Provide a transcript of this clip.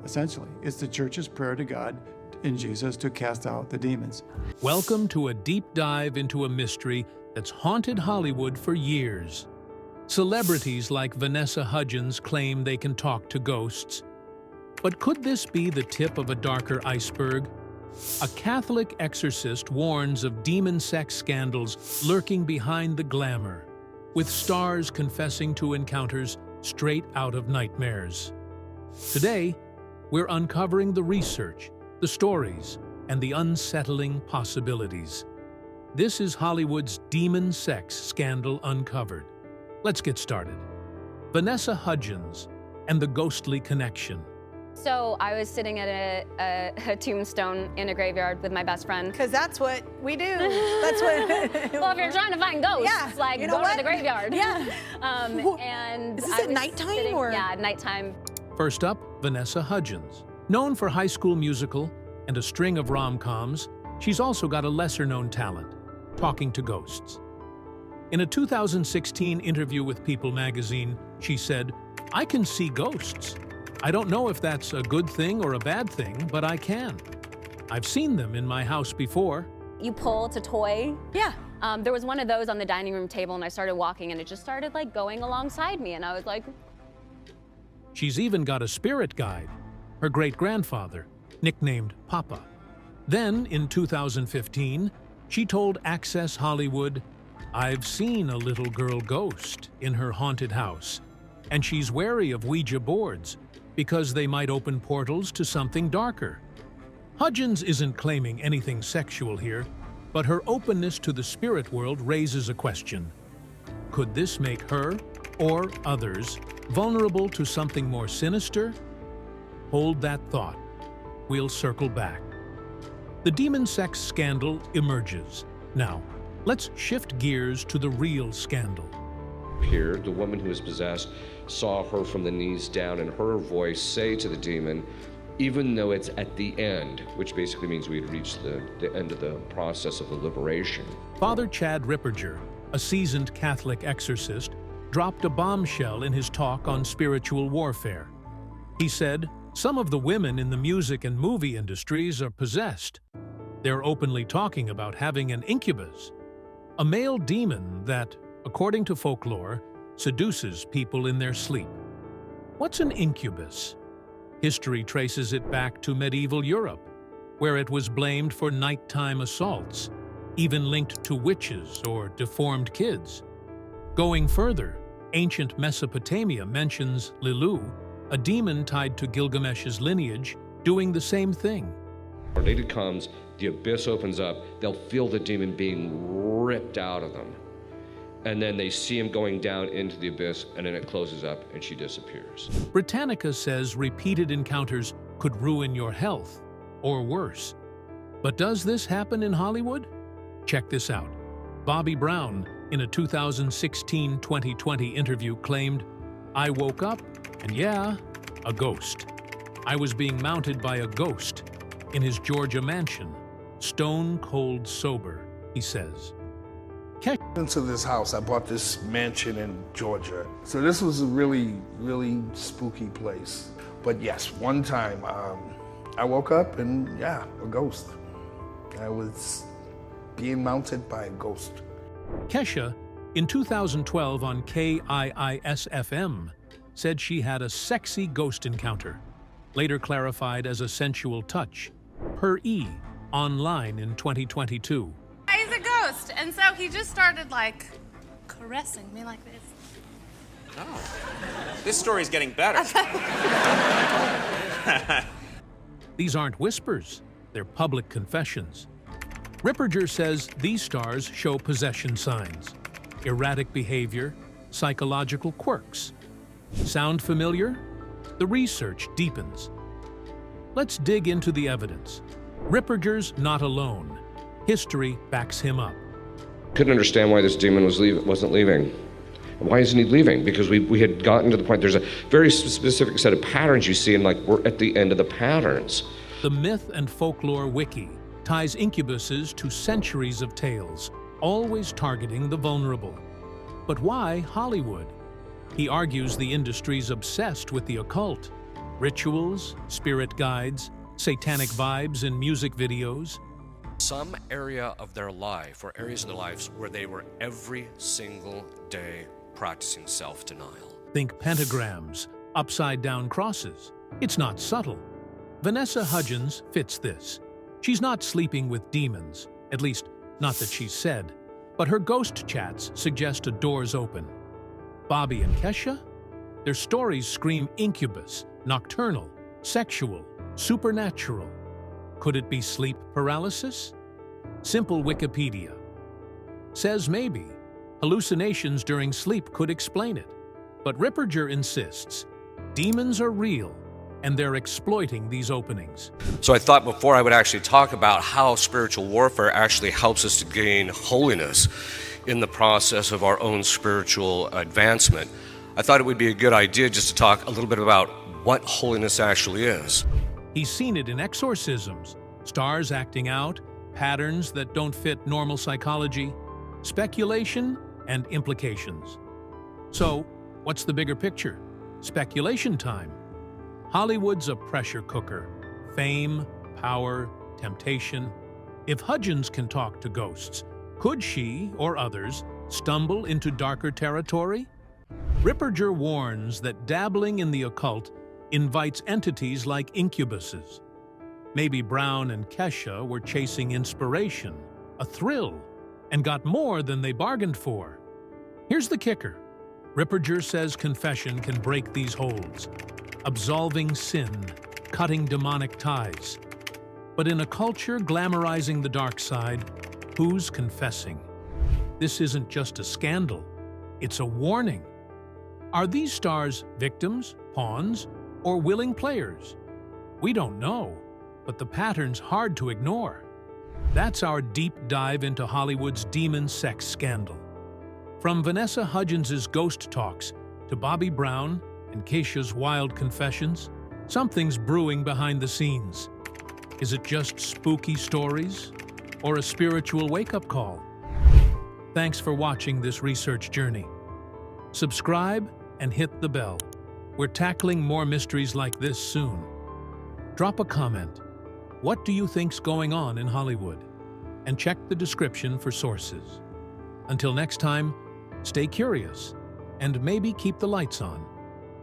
essentially. It's the church's prayer to God in Jesus to cast out the demons. Welcome to a deep dive into a mystery that's haunted Hollywood for years. Celebrities like Vanessa Hudgens claim they can talk to ghosts. But could this be the tip of a darker iceberg? A Catholic exorcist warns of demon sex scandals lurking behind the glamour, with stars confessing to encounters straight out of nightmares. Today, we're uncovering the research, the stories, and the unsettling possibilities. This is Hollywood's demon sex scandal uncovered. Let's get started. Vanessa Hudgens and the ghostly connection. So I was sitting at a tombstone in a graveyard with my best friend. Because that's what we do. That's what. Well, if you're trying to find ghosts, yeah, like you know go what? to the graveyard. Yeah. And Is this I at was nighttime sitting- or? Yeah, nighttime. First up, Vanessa Hudgens. Known for High School Musical and a string of rom-coms, she's also got a lesser-known talent, talking to ghosts. In a 2016 interview with People magazine, she said, "I can see ghosts. I don't know if that's a good thing or a bad thing, but I can. I've seen them in my house before." You pull, it's a toy. Yeah. There was one of those on the dining room table, and I started walking, and it just started like going alongside me, and I was like, She's even got a spirit guide, her great-grandfather, nicknamed Papa. Then, in 2015, she told Access Hollywood, "I've seen a little girl ghost in her haunted house, and she's wary of Ouija boards because they might open portals to something darker." Hudgens isn't claiming anything sexual here, but her openness to the spirit world raises a question. Could this make her, or others, vulnerable to something more sinister? Hold that thought. We'll circle back. The demon sex scandal emerges. Now, let's shift gears to the real scandal. Here, the woman who was possessed saw her from the knees down and heard her voice say to the demon, even though it's at the end, which basically means we had reached the end of the process of the liberation. Father Chad Ripperger, a seasoned Catholic exorcist, dropped a bombshell in his talk on spiritual warfare. He said, "Some of the women in the music and movie industries are possessed. They're openly talking about having an incubus, a male demon that, according to folklore, seduces people in their sleep." What's an incubus? History traces it back to medieval Europe, where it was blamed for nighttime assaults, even linked to witches or deformed kids. Going further, ancient Mesopotamia mentions Lilu, a demon tied to Gilgamesh's lineage, doing the same thing. When Lady comes, the abyss opens up, they'll feel the demon being ripped out of them. And then they see him going down into the abyss, and then it closes up and she disappears. Britannica says repeated encounters could ruin your health, or worse. But does this happen in Hollywood? Check this out. Bobby Brown, in a 2016-2020 interview, claimed, "I woke up, and yeah, a ghost. I was being mounted by a ghost in his Georgia mansion, stone cold sober," he says. Into this house, I bought this mansion in Georgia. So this was a really, really spooky place. But yes, one time I woke up and yeah, a ghost. I was being mounted by a ghost. Kesha, in 2012 on KIIS-FM, said she had a sexy ghost encounter, later clarified as a sensual touch, per E, online in 2022. He's a ghost, and so he just started like caressing me like this. Oh, this story's getting better. These aren't whispers, they're public confessions. Ripperger says these stars show possession signs, erratic behavior, psychological quirks. Sound familiar? The research deepens. Let's dig into the evidence. Ripperger's not alone. History backs him up. Couldn't understand why this demon wasn't leaving. Why isn't he leaving? Because we had gotten to the point, there's a very specific set of patterns you see, and like we're at the end of the patterns. The Myth and Folklore Wiki ties incubuses to centuries of tales, always targeting the vulnerable. But why Hollywood? He argues the industry's obsessed with the occult. Rituals, spirit guides, satanic vibes in music videos. Some area of their life, or areas of their lives, where they were every single day practicing self-denial. Think pentagrams, upside-down crosses. It's not subtle. Vanessa Hudgens fits this. She's not sleeping with demons, at least not that she's said, but her ghost chats suggest a door's open. Bobby and Kesha? Their stories scream incubus, nocturnal, sexual, supernatural. Could it be sleep paralysis? Simple Wikipedia says maybe. Hallucinations during sleep could explain it. But Ripperger insists demons are real, and they're exploiting these openings. So I thought before I would actually talk about how spiritual warfare actually helps us to gain holiness in the process of our own spiritual advancement, I thought it would be a good idea just to talk a little bit about what holiness actually is. He's seen it in exorcisms, stars acting out, patterns that don't fit normal psychology, speculation and implications. So, what's the bigger picture? Speculation time. Hollywood's a pressure cooker. Fame, power, temptation. If Hudgens can talk to ghosts, could she, or others, stumble into darker territory? Ripperger warns that dabbling in the occult invites entities like incubuses. Maybe Brown and Kesha were chasing inspiration, a thrill, and got more than they bargained for. Here's the kicker. Ripperger says confession can break these holds, absolving sin, cutting demonic ties. But in a culture glamorizing the dark side, who's confessing? This isn't just a scandal, it's a warning. Are these stars victims, pawns, or willing players? We don't know, but the pattern's hard to ignore. That's our deep dive into Hollywood's demon sex scandal. From Vanessa Hudgens' ghost talks to Bobby Brown and Kesha's wild confessions, something's brewing behind the scenes. Is it just spooky stories or a spiritual wake-up call? Thanks for watching this research journey. Subscribe and hit the bell. We're tackling more mysteries like this soon. Drop a comment. What do you think's going on in Hollywood? And check the description for sources. Until next time, stay curious and maybe keep the lights on.